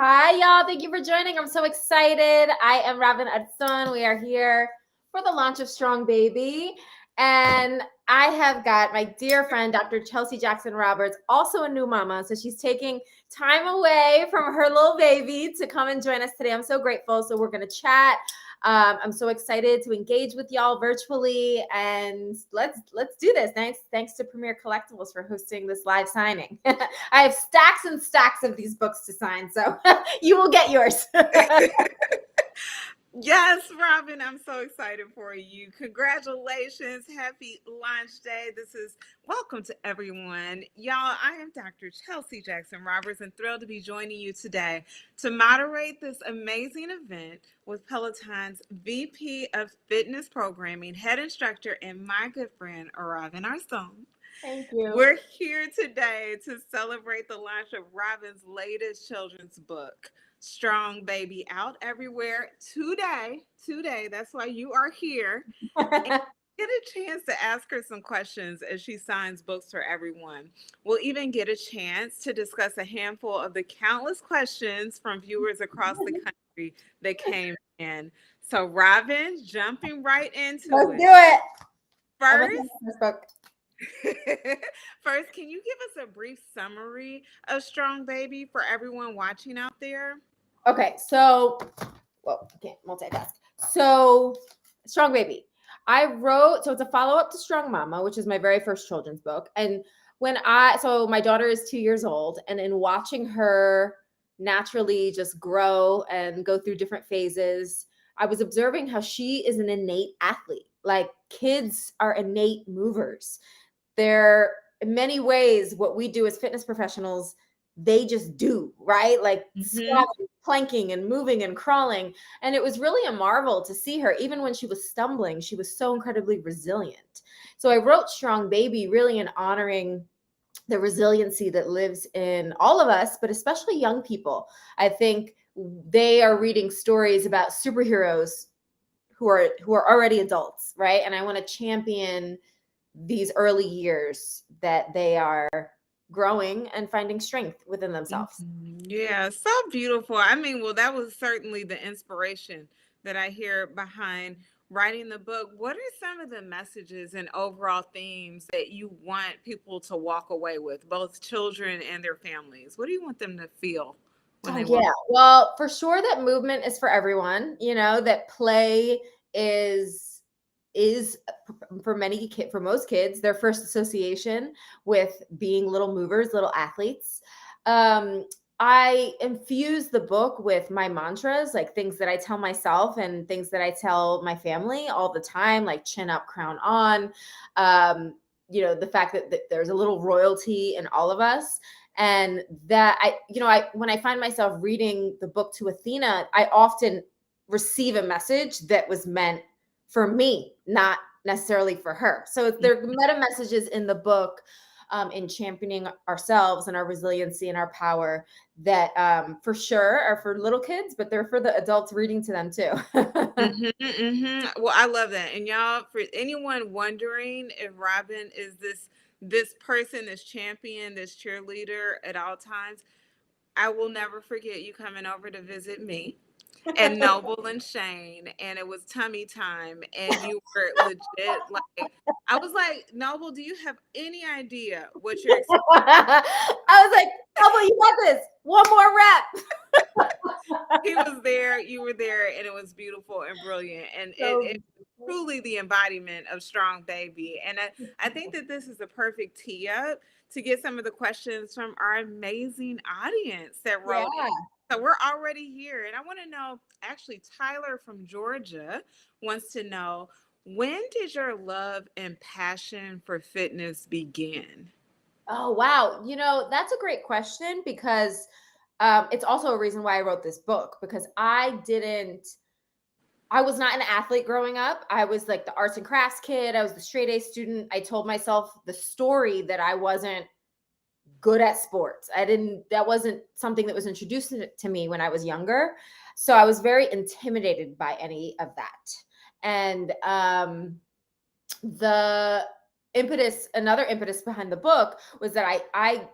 Hi, y'all. Thank you for joining. I'm so excited. I am Robin Arzón. We are here for the launch of Strong Baby. And I have got my dear friend, Dr. Chelsea Jackson Roberts, also a new mama. So she's taking time away from her little baby to come and join us today. I'm so grateful. So we're going to chat. I'm so excited to engage with y'all virtually, and let's do this. Thanks to Premier Collectibles for hosting this live signing. I have stacks and stacks of these books to sign, so you will get yours. Yes, Robin, I'm so excited for you. Congratulations. Happy launch day. Welcome to everyone. Y'all, I am Dr. Chelsea Jackson Roberts and thrilled to be joining you today to moderate this amazing event with Peloton's VP of Fitness Programming, head instructor, and my good friend, Robin Arzón. Thank you. We're here today to celebrate the launch of Robin's latest children's book, Strong Baby, out everywhere today. That's why you are here. And get a chance to ask her some questions as she signs books for everyone. We'll even get a chance to discuss a handful of the countless questions from viewers across the country that came in. So, Robin, jumping right into Let's it. do it. First, can you give us a brief summary of Strong Baby for everyone watching out there? Okay, so, can't multitask. So, Strong Baby. So it's a follow-up to Strong Mama, which is my very first children's book. And my daughter is 2 years old, and in watching her naturally just grow and go through different phases, I was observing how she is an innate athlete. Like, kids are innate movers. They're, in many ways, what we do as fitness professionals, they just do, right? Like squatting, planking, and moving and crawling. And it was really a marvel to see her. Even when she was stumbling, she was so incredibly resilient. So I wrote Strong Baby really in honoring the resiliency that lives in all of us, but especially young people. I think they are reading stories about superheroes who are already adults, right? And I want to champion these early years that they are growing and finding strength within themselves. Yeah, so beautiful. I mean, well, that was certainly the inspiration that I hear behind writing the book. What are some of the messages and overall themes that you want people to walk away with, both children and their families? What do you want them to feel when they walk? Well, for sure that movement is for everyone, that play is for most kids their first association with being little movers, little athletes. I infuse the book with my mantras, like things that I tell myself and things that I tell my family all the time, like chin up, crown on. The fact that there's a little royalty in all of us. And that when I find myself reading the book to Athena, I often receive a message that was meant for me, not necessarily for her. So there are meta messages in the book, in championing ourselves and our resiliency and our power that for sure are for little kids, but they're for the adults reading to them too. Well, I love that. And y'all, for anyone wondering if Robin is this person, this champion, this cheerleader at all times, I will never forget you coming over to visit me and Noble and Shane, and it was tummy time, and you were legit like, I was like, Noble, do you have any idea what you're experiencing? I was like, Noble, you got this. One more rep. He was there, you were there, and it was beautiful and brilliant, and it truly the embodiment of Strong Baby. And I think that this is a perfect tee up to get some of the questions from our amazing audience that wrote in. So we're already here. And I want to know, actually, Tyler from Georgia wants to know, when did your love and passion for fitness begin? Oh, wow. That's a great question because it's also a reason why I wrote this book, because I was not an athlete growing up. I was like the arts and crafts kid. I was the straight A student. I told myself the story that I wasn't good at sports. That wasn't something that was introduced to me when I was younger. So I was very intimidated by any of that. And another impetus behind the book was that I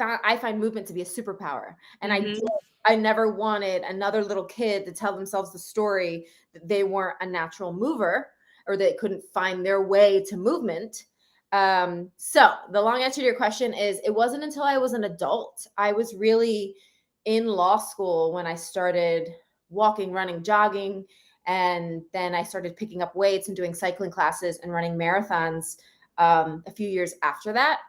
I find movement to be a superpower. And Mhm. I never wanted another little kid to tell themselves the story that they weren't a natural mover or they couldn't find their way to movement. So the long answer to your question is it wasn't until I was an adult. I was really in law school when I started walking, running, jogging, and then I started picking up weights and doing cycling classes and running marathons a few years after that.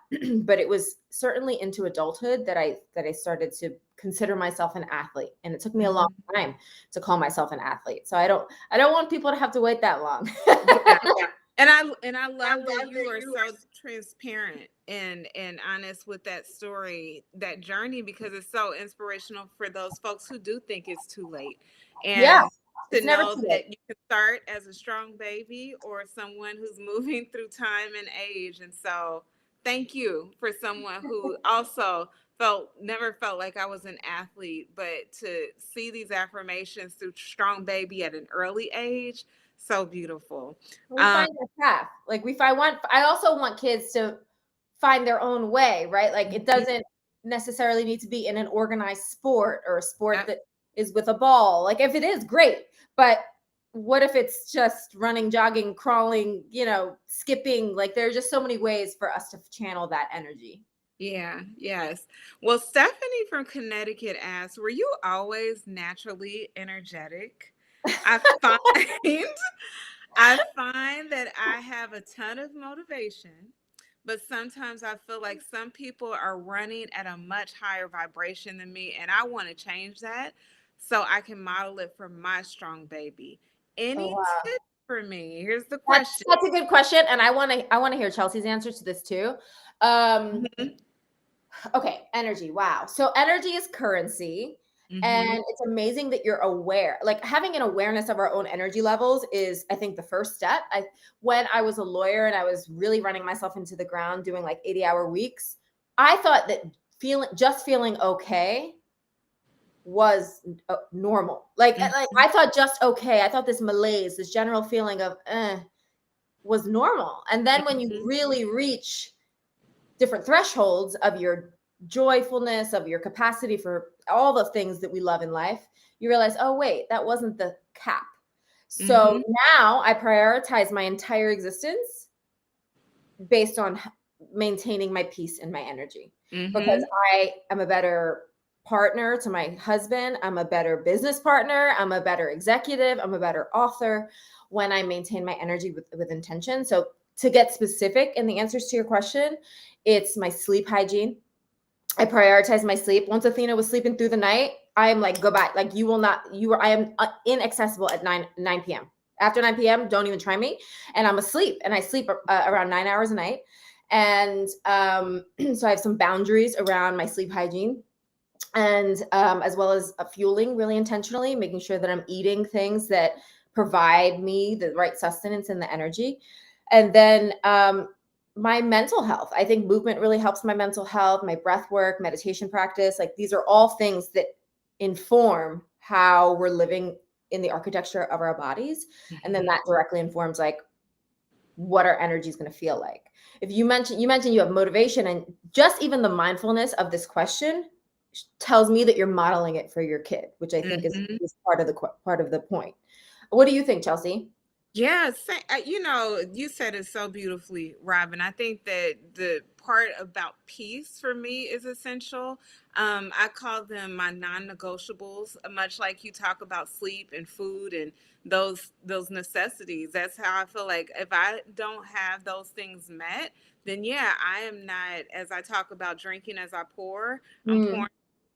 But it was certainly into adulthood that I started to consider myself an athlete, and it took me a long time to call myself an athlete. So I don't want people to have to wait that long. Yeah. And I love that you are so transparent and honest with that story, that journey, because it's so inspirational for those folks who do think it's too late. Yeah, And to it's never know too late. that you can start as a strong baby or someone who's moving through time and age. And so thank you for someone who also never felt like I was an athlete, but to see these affirmations through strong baby at an early age, so beautiful. We find their path. Like I also want kids to find their own way, right? Like it doesn't necessarily need to be in an organized sport or a sport that is with a ball. Like if it is, great. But what if it's just running, jogging, crawling, skipping? Like there are just so many ways for us to channel that energy. Yeah, yes. Well, Stephanie from Connecticut asks, were you always naturally energetic? I find I find that I have a ton of motivation, but sometimes I feel like some people are running at a much higher vibration than me, and I want to change that so I can model it for my strong baby. Oh Any wow. tips for me? Here's the That's question. that's a good question. And I want to hear Chelsea's answer to this too. Mhm, Okay, energy. Wow. So energy is currency. mhm, And it's amazing that you're aware. Like having an awareness of our own energy levels is, I think, the first step. When I was a lawyer and I was really running myself into the ground doing like 80-hour weeks, I thought that feeling okay was normal. Like mhm, I thought just okay. I thought this malaise, this general feeling of was normal. And then when you mhm, really reach different thresholds of your joyfulness, of your capacity for all the things that we love in life, you realize, oh, wait, that wasn't the cap. So mhm, now I prioritize my entire existence based on maintaining my peace and my energy because mhm. I am a better partner to my husband. I'm a better business partner. I'm a better executive. I'm a better author when I maintain my energy with intention. So to get specific in the answers to your question, it's my sleep hygiene. I prioritize my sleep. Once Athena was sleeping through the night, I am like, goodbye. Like I am inaccessible at 9 p.m. After 9 p.m., don't even try me. And I'm asleep and I sleep around 9 hours a night. And so I have some boundaries around my sleep hygiene and as well as fueling really intentionally, making sure that I'm eating things that provide me the right sustenance and the energy. And then my mental health. I think movement really helps my mental health, my breath work, meditation practice. Like these are all things that inform how we're living in the architecture of our bodies. And then Mhm. that directly informs like what our energy is going to feel like. If you mentioned you have motivation, and just even the mindfulness of this question tells me that you're modeling it for your kid, which I think Mhm. is part of the point. What do you think, Chelsea? Yeah, you said it so beautifully, Robin. I think that the part about peace for me is essential. I call them my non-negotiables, much like you talk about sleep and food and those necessities. That's how I feel like if I don't have those things met, then yeah, I am not, as I talk about drinking as I pour, I'm Mm, pouring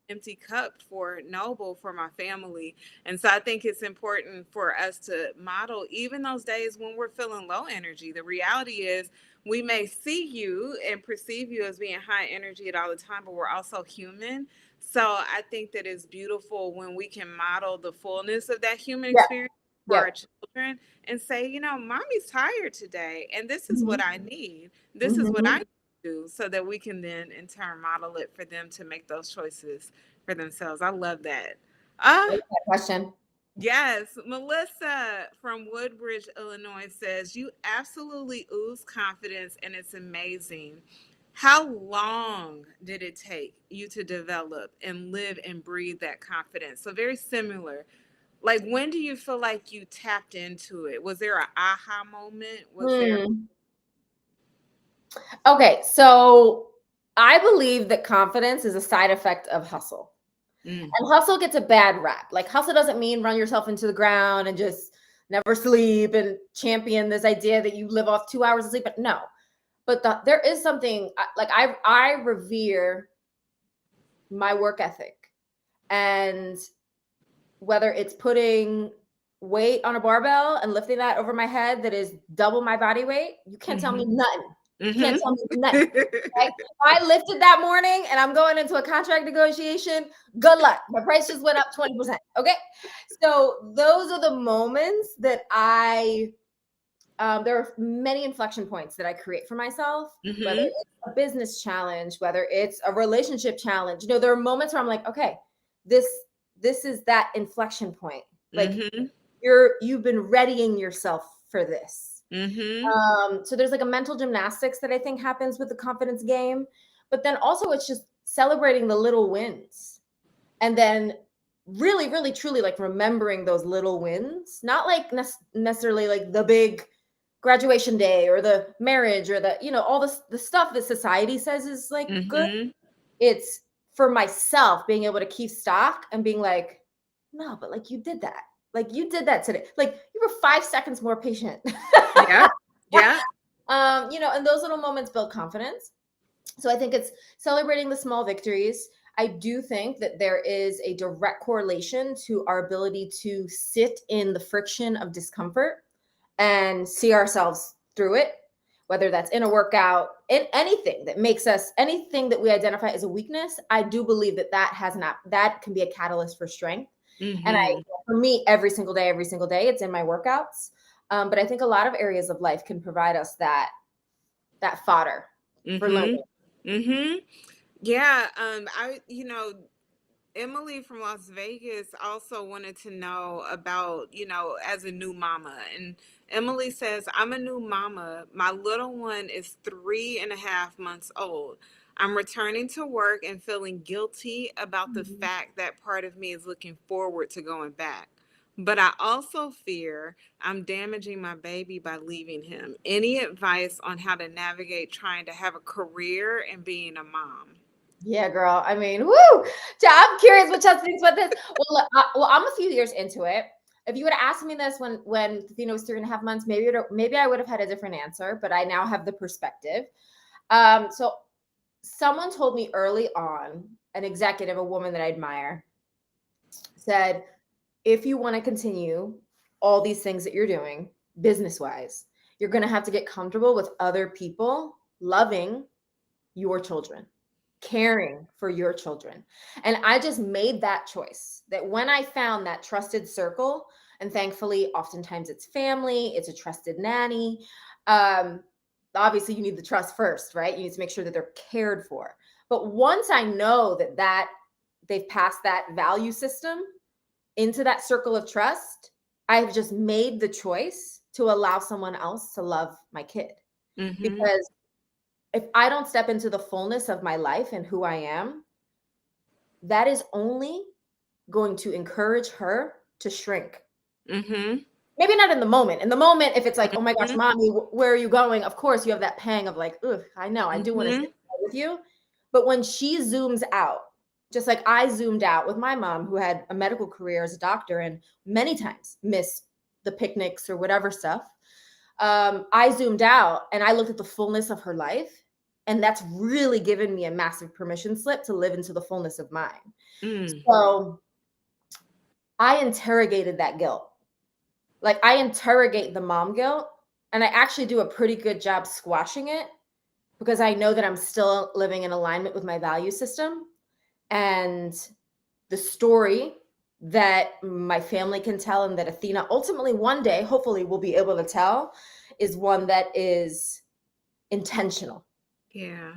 empty cup for Noble, for my family. And so I think it's important for us to model even those days when we're feeling low energy. The reality is we may see you and perceive you as being high energy at all the time, but we're also human. So I think that it's beautiful when we can model the fullness of that human yeah, experience for yeah. our children and say, mommy's tired today, and this is what Mhm, I need. This is what I mhm. do, so that we can then in turn model it for them to make those choices for themselves. I love that. I Ah, love that question. yes. Melissa from Woodbridge, Illinois says, you absolutely ooze confidence and it's amazing. How long did it take you to develop and live and breathe that confidence? So very similar. Like, when do you feel like you tapped into it? Was there an aha moment? Was there? Hmm. Okay, so I believe that confidence is a side effect of hustle. Mm, And hustle gets a bad rap. Like hustle doesn't mean run yourself into the ground and just never sleep and champion this idea that you live off 2 hours of sleep. But no, but there is something like I revere my work ethic, and whether it's putting weight on a barbell and lifting that over my head that is double my body weight, you can't tell me mm-hmm. nothing. You can't tell me nothing. Right? Mm-hmm. If I lifted that morning and I'm going into a contract negotiation, good luck. My price just went up 20%. Okay. So those are the moments that there are many inflection points that I create for myself, whether Mm-hmm. it's a business challenge, whether it's a relationship challenge. There are moments where I'm like, okay, this this is that inflection point. Like Mm-hmm. you've been readying yourself for this. Mm-hmm. So there's like a mental gymnastics that I think happens with the confidence game, but then also it's just celebrating the little wins, and then really, really, truly like remembering those little wins, not like necessarily like the big graduation day or the marriage or the all the stuff that society says is like good. Mm-hmm. It's for myself being able to keep stock and being like, no, but like you did that. Like you did that today. Like you were 5 seconds more patient. Yeah. Yeah. And those little moments build confidence. So I think it's celebrating the small victories. I do think that there is a direct correlation to our ability to sit in the friction of discomfort and see ourselves through it, whether that's in a workout, in anything that makes us, anything that we identify as a weakness. I do believe that can be a catalyst for strength. And Mm-hmm. for me, every single day, it's in my workouts. But I think a lot of areas of life can provide us that fodder for learning. Mm-hmm. Mm-hmm. Yeah. Emily from Las Vegas also wanted to know about, as a new mama. And Emily says, I'm a new mama. My little one is 3.5 months old. I'm returning to work and feeling guilty about the Mhm. fact that part of me is looking forward to going back. But I also fear I'm damaging my baby by leaving him. Any advice on how to navigate trying to have a career and being a mom? Yeah, girl. I mean, woo! I'm curious what Chelsea thinks about this. Well, I'm a few years into it. If you would have asked me this when Athena was 3.5 months, maybe I would have had a different answer. But I now have the perspective. So someone told me early on, an executive, a woman that I admire, said, if you want to continue all these things that you're doing business wise, you're going to have to get comfortable with other people loving your children, caring for your children. And I just made that choice that when I found that trusted circle, and thankfully, oftentimes it's family, it's a trusted nanny. Um, Obviously, you need the trust first, right? You need to make sure that they're cared for. But once I know that they've passed that value system into that circle of trust, I've just made the choice to allow someone else to love my kid. Mm-hmm. Because if I don't step into the fullness of my life and who I am, that is only going to encourage her to shrink. Mm-hmm. Maybe not in the moment. In the moment, if it's like, oh my gosh, Mm-hmm. mommy, where are you going? Of course, you have that pang of like, ugh, I know, I do want to Mm-hmm. stay with you. But when she zooms out, just like I zoomed out with my mom, who had a medical career as a doctor and many times missed the picnics or whatever stuff, I zoomed out and I looked at the fullness of her life. And that's really given me a massive permission slip to live into the fullness of mine. Mm. So I interrogated that guilt. Like I interrogate the mom guilt, and I actually do a pretty good job squashing it because I know that I'm still living in alignment with my value system. And the story that my family can tell and that Athena ultimately one day, hopefully, will be able to tell is one that is intentional. Yeah.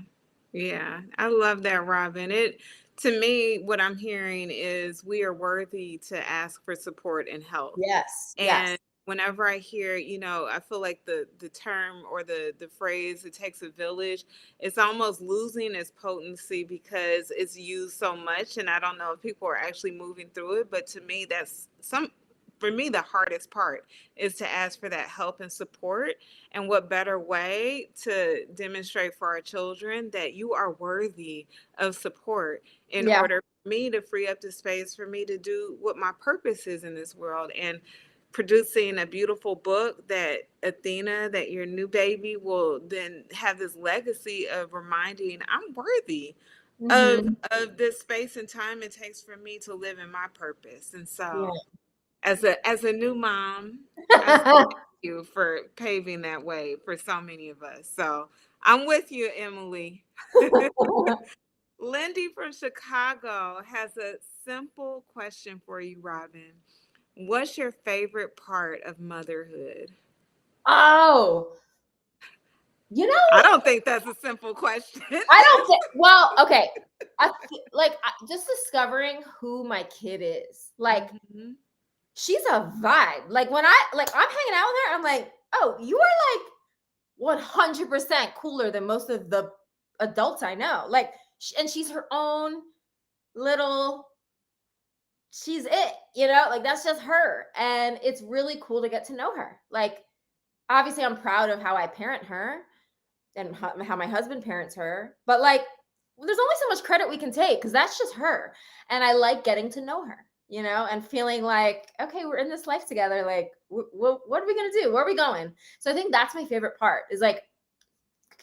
Yeah. I love that, Robin. To me, what I'm hearing is we are worthy to ask for support and help. Yes, yes. And whenever I hear, I feel like the term or the phrase, it takes a village, it's almost losing its potency because it's used so much. And I don't know if people are actually moving through it, but to me, for me, the hardest part is to ask for that help and support. And what better way to demonstrate for our children that you are worthy of support in Yeah. order for me to free up the space for me to do what my purpose is in this world. And producing a beautiful book that Athena, that your new baby will then have this legacy of reminding I'm worthy Mhm. of this space and time it takes for me to live in my purpose. And Yeah. so as a new mom, I say thank you for paving that way for so many of us. So I'm with you, Emily. Lindy from Chicago has a simple question for you, Robin. What's your favorite part of motherhood? Oh, you I know, don't think that's a simple question. I don't think, well, okay. Just discovering who my kid is. Like, Mhm. she's a vibe. Like, when I'm hanging out with her, I'm like, oh, you are like 100% cooler than most of the adults I know. Like, and she's her own little, she's it, like that's just her. And it's really cool to get to know her. Like, obviously, I'm proud of how I parent her and how my husband parents her, but like, there's only so much credit we can take because that's just her. And I like getting to know her, and feeling like, okay, we're in this life together. Like, what are we going to do? Where are we going? So I think that's my favorite part is like,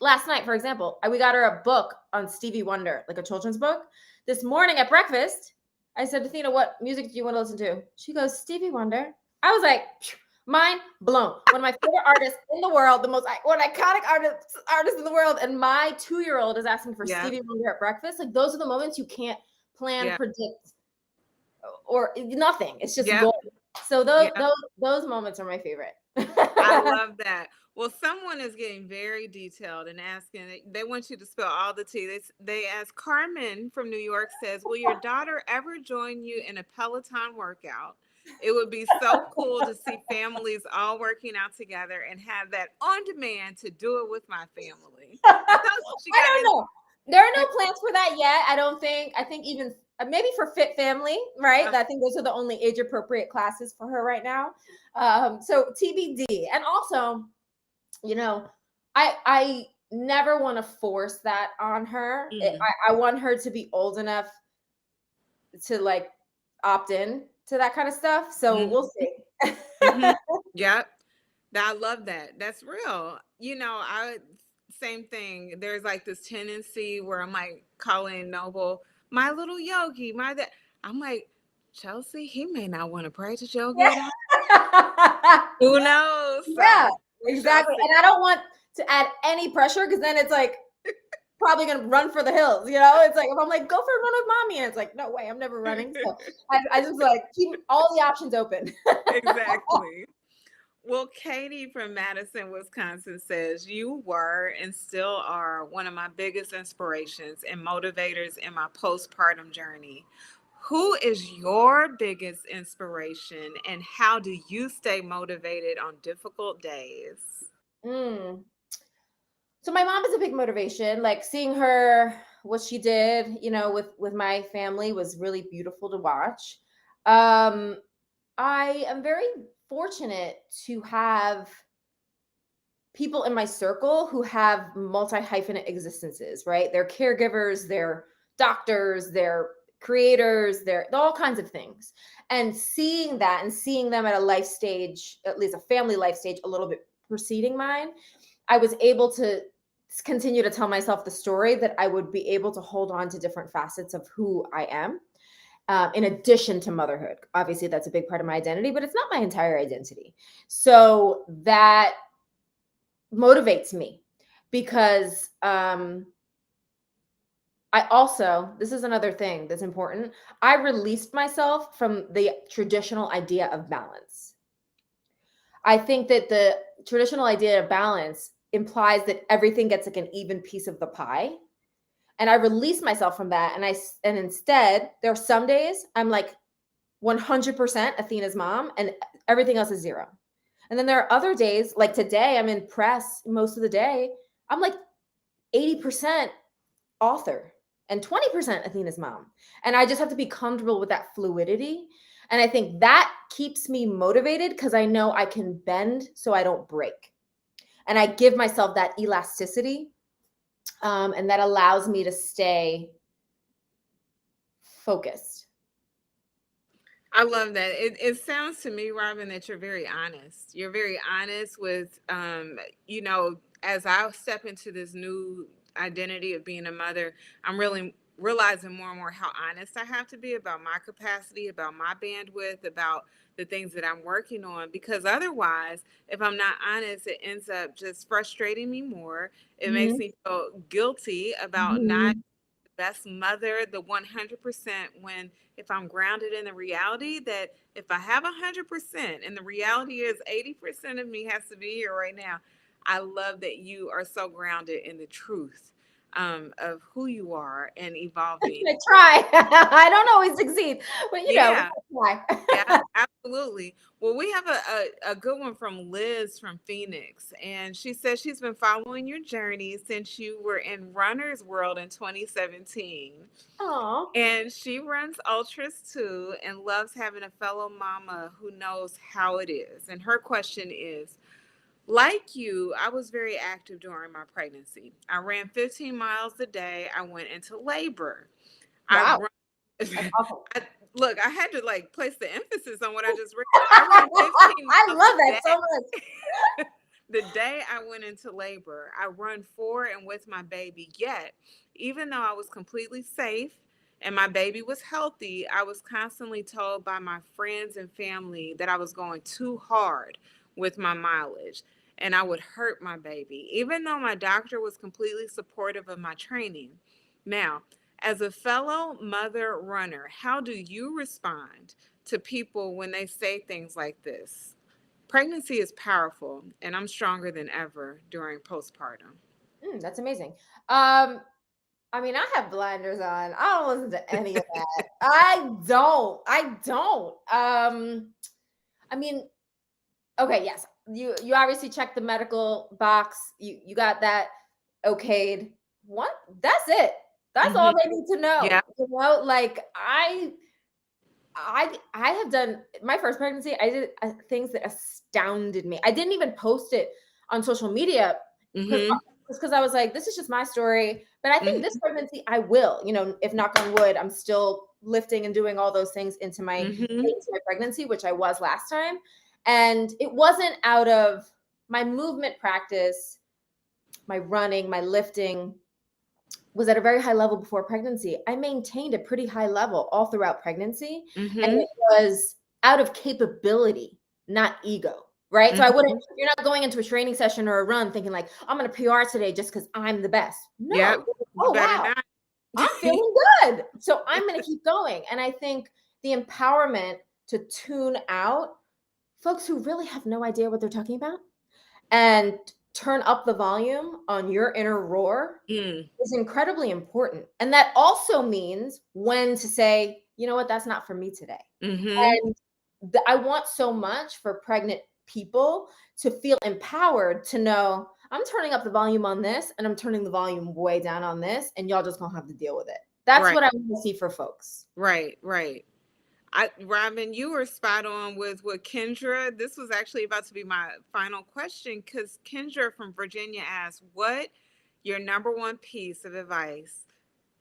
last night, for example, we got her a book on Stevie Wonder, like a children's book. This morning at breakfast, I said, Athena, what music do you want to listen to? She goes, Stevie Wonder. I was like, mind blown. One of my favorite artists in the world, one iconic artist in the world, and my 2-year-old is asking for Yeah. Stevie Wonder at breakfast. Like, those are the moments you can't plan, Yeah. predict, or nothing. It's just Yep. gold. So those Yep. those those moments are my favorite. I love that. Well, someone is getting very detailed and asking, they want you to spill all the tea. They ask, Carmen from New York says, will your daughter ever join you in a Peloton workout? It would be so cool to see families all working out together and have that on demand to do it with my family. I thought she I got don't know. There are no plans for that yet. I don't think. I think even maybe for Fit Family, right? I think those are the only age appropriate classes for her right now. So TBD. And also, I never want to force that on her. I want her to be old enough to like opt in to that kind of stuff. So we'll see. Mhm. Yep. I love that. That's real. Same thing. There's like this tendency where I'm like calling Noble my little yogi, my that. I'm like, Chelsea, he may not want to practice yoga at all. Who knows? Yeah, So we shall exactly. see. And I don't want to add any pressure because then it's like probably gonna run for the hills. It's like if I'm like, go for a run with mommy, and it's like, no way, I'm never running. So I just like keep all the options open. Exactly. Well, Katie from Madison, Wisconsin says, you were and still are one of my biggest inspirations and motivators in my postpartum journey. Who is your biggest inspiration and how do you stay motivated on difficult days? Mm. So my mom is a big motivation. Like seeing her, what she did, with my family was really beautiful to watch. I am very fortunate to have people in my circle who have multi-hyphenate existences, right? They're caregivers, they're doctors, they're creators, they're all kinds of things. And seeing that and seeing them at a life stage, at least a family life stage, a little bit preceding mine, I was able to continue to tell myself the story that I would be able to hold on to different facets of who I am. In addition to motherhood. Obviously, that's a big part of my identity, but it's not my entire identity. So that motivates me because this is another thing that's important. I released myself from the traditional idea of balance. I think that the traditional idea of balance implies that everything gets like an even piece of the pie. And I release myself from that. And instead, there are some days I'm like 100% Athena's mom and everything else is zero. And then there are other days, like today, I'm in press most of the day. I'm like 80% author and 20% Athena's mom. And I just have to be comfortable with that fluidity. And I think that keeps me motivated because I know I can bend so I don't break. And I give myself that elasticity. And that allows me to stay focused. I love that. It sounds to me, Robin, that you're very honest. You're very honest with, as I step into this new identity of being a mother, I'm really realizing more and more how honest I have to be about my capacity, about my bandwidth, about the things that I'm working on. Because otherwise, if I'm not honest, it ends up just frustrating me more. It makes Mhm. me feel guilty about not Mhm. best mother, the 100%, when if I'm grounded in the reality that if I have 100% and the reality is 80% of me has to be here right now. I love that you are so grounded in the truth of who you are and evolving. I try. I don't always succeed, but Yeah. I try. Yeah, absolutely. Well, we have a good one from Liz from Phoenix, and she says she's been following your journey since you were in Runner's World in 2017. Aw. And she runs ultras too and loves having a fellow mama who knows how it is. And her question is, like you, I was very active during my pregnancy. I ran 15 miles a day. I went into labor. I Wow. run. That's awesome. Look, I had to like place the emphasis on what I just read. I ran 15 I miles love a that so much. day. The day I went into labor, I run for and with my baby. Yet, even though I was completely safe and my baby was healthy, I was constantly told by my friends and family that I was going too hard with my mileage and I would hurt my baby, even though my doctor was completely supportive of my training. Now, as a fellow mother runner, how do you respond to people when they say things like this? Pregnancy is powerful, and I'm stronger than ever during postpartum. That's amazing. Um, I mean, I have blinders on. I don't listen to any of that. I don't. I mean, okay, yes. You obviously checked the medical box. You got that okayed. What? That's it. That's all Mm-hmm. they need to know. Yeah. Like I have done my first pregnancy. I did things that astounded me. I didn't even post it on social media because Mm-hmm. I was like, this is just my story. But I think this Mm-hmm. pregnancy, I will. If knock on wood, I'm still lifting and doing all those things Mm-hmm. into my pregnancy, which I was last time. And it wasn't out of my movement practice, my running, my lifting was at a very high level before pregnancy. I maintained a pretty high level all throughout pregnancy. And Mm-hmm. it was out of capability, not ego. Right. So Mm-hmm. you're not going into a training session or a run thinking like, I'm going to PR today just because I'm the best. Yep. No. You Oh, better wow. not. I'm feeling good. So I'm going to keep going. And I think the empowerment to tune out folks who really have no idea what they're talking about and turn up the volume on your inner roar Mm. is incredibly important. And that also means when to say, you know what, that's not for me today. Mm-hmm. And I want so much for pregnant people to feel empowered to know I'm turning up the volume on this and I'm turning the volume way down on this, and y'all just gonna have to deal with it. That's Right. what I want to see for folks. Right. Right. Robin, you were spot on with what Kendra. This was actually about to be my final question because Kendra from Virginia asked, "What your number one piece of advice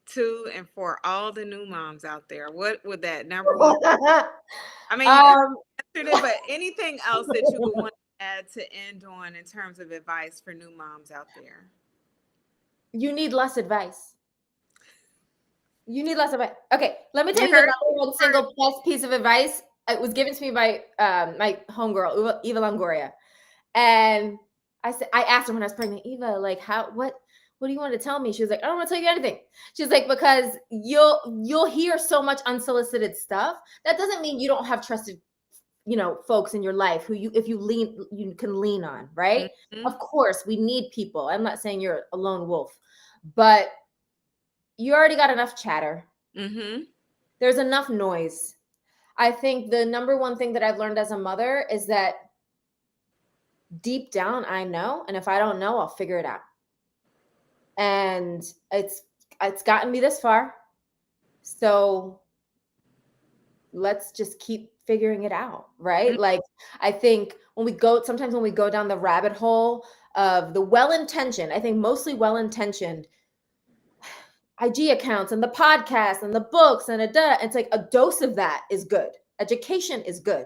to and for all the new moms out there? What would that number one? I mean, you kind um, of answered it, but anything else that you would want to add to end on in terms of advice for new moms out there?" you need less advice. You need less advice. Okay, let me tell You you the heard number one it. single best piece of advice. It was given to me by my homegirl, Eva Longoria. And I asked her when I was pregnant, Eva, like what do you want to tell me? She was like, I don't want to tell you anything. She's like, because you'll hear so much unsolicited stuff. That doesn't mean you don't have trusted, folks in your life who you can lean on, right? Mm-hmm. Of course, we need people. I'm not saying you're a lone wolf, but you already got enough chatter. Mm-hmm. There's enough noise. I think the number one thing that I've learned as a mother is that deep down, I know. And if I don't know, I'll figure it out. And it's gotten me this far. So let's just keep figuring it out, right? Like, I think sometimes when we go down the rabbit hole of the well-intentioned, I think mostly well-intentioned IG accounts and the podcast and the books and it's like a dose of that is good. Education is good.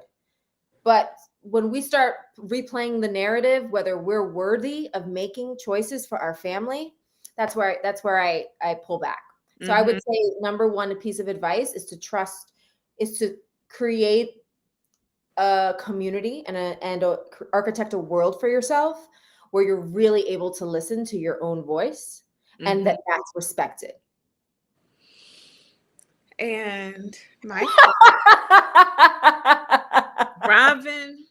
But when we start replaying the narrative, whether we're worthy of making choices for our family, that's where I pull back. So I would say number one piece of advice is to create a community and architect a world for yourself where you're really able to listen to your own voice and that's respected. And my Robin,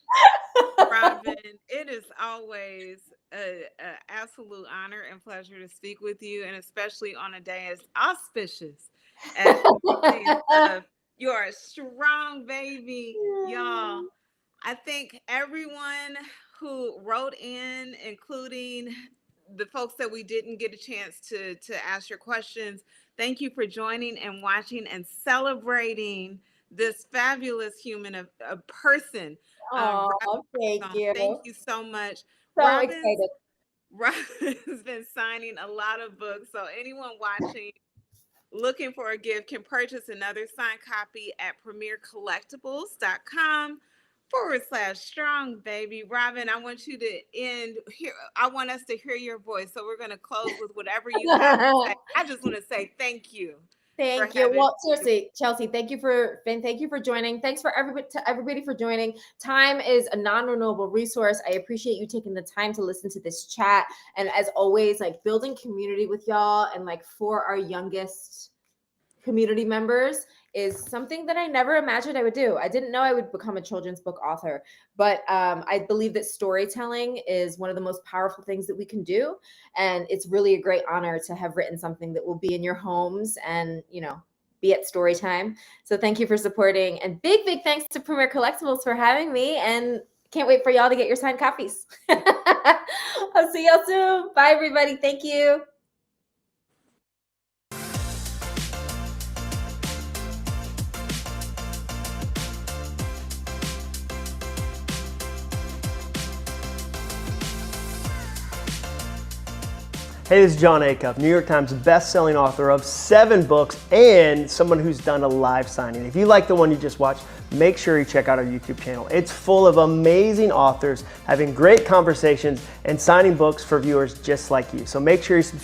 it is always an absolute honor and pleasure to speak with you, and especially on a day as auspicious as you're a strong baby, y'all. I think everyone who wrote in, including the folks that we didn't get a chance to ask your questions, thank you for joining and watching and celebrating this fabulous human, a person. Oh, thank you. Thank you so much. So excited. Robin's been signing a lot of books. So anyone watching, looking for a gift, can purchase another signed copy at premiercollectibles.com/strong baby. Robin, I want you to end here. I want us to hear your voice. So we're going to close with whatever you have to say. I just want to say thank you. Thank you. Well, seriously, Chelsea, thank you for joining. Thanks for everybody for joining. Time is a non-renewable resource. I appreciate you taking the time to listen to this chat. And as always, like, building community with y'all and like for our youngest community members is something that I never imagined I would do. I didn't know I would become a children's book author, but I believe that storytelling is one of the most powerful things that we can do. And it's really a great honor to have written something that will be in your homes and, be at story time. So thank you for supporting, and big thanks to Premier Collectibles for having me, and can't wait for y'all to get your signed copies. I'll see y'all soon. Bye, everybody. Thank you. Hey, this is John Acuff, New York Times best-selling author of 7 books and someone who's done a live signing. If you like the one you just watched, make sure you check out our YouTube channel. It's full of amazing authors having great conversations and signing books for viewers just like you. So make sure you subscribe.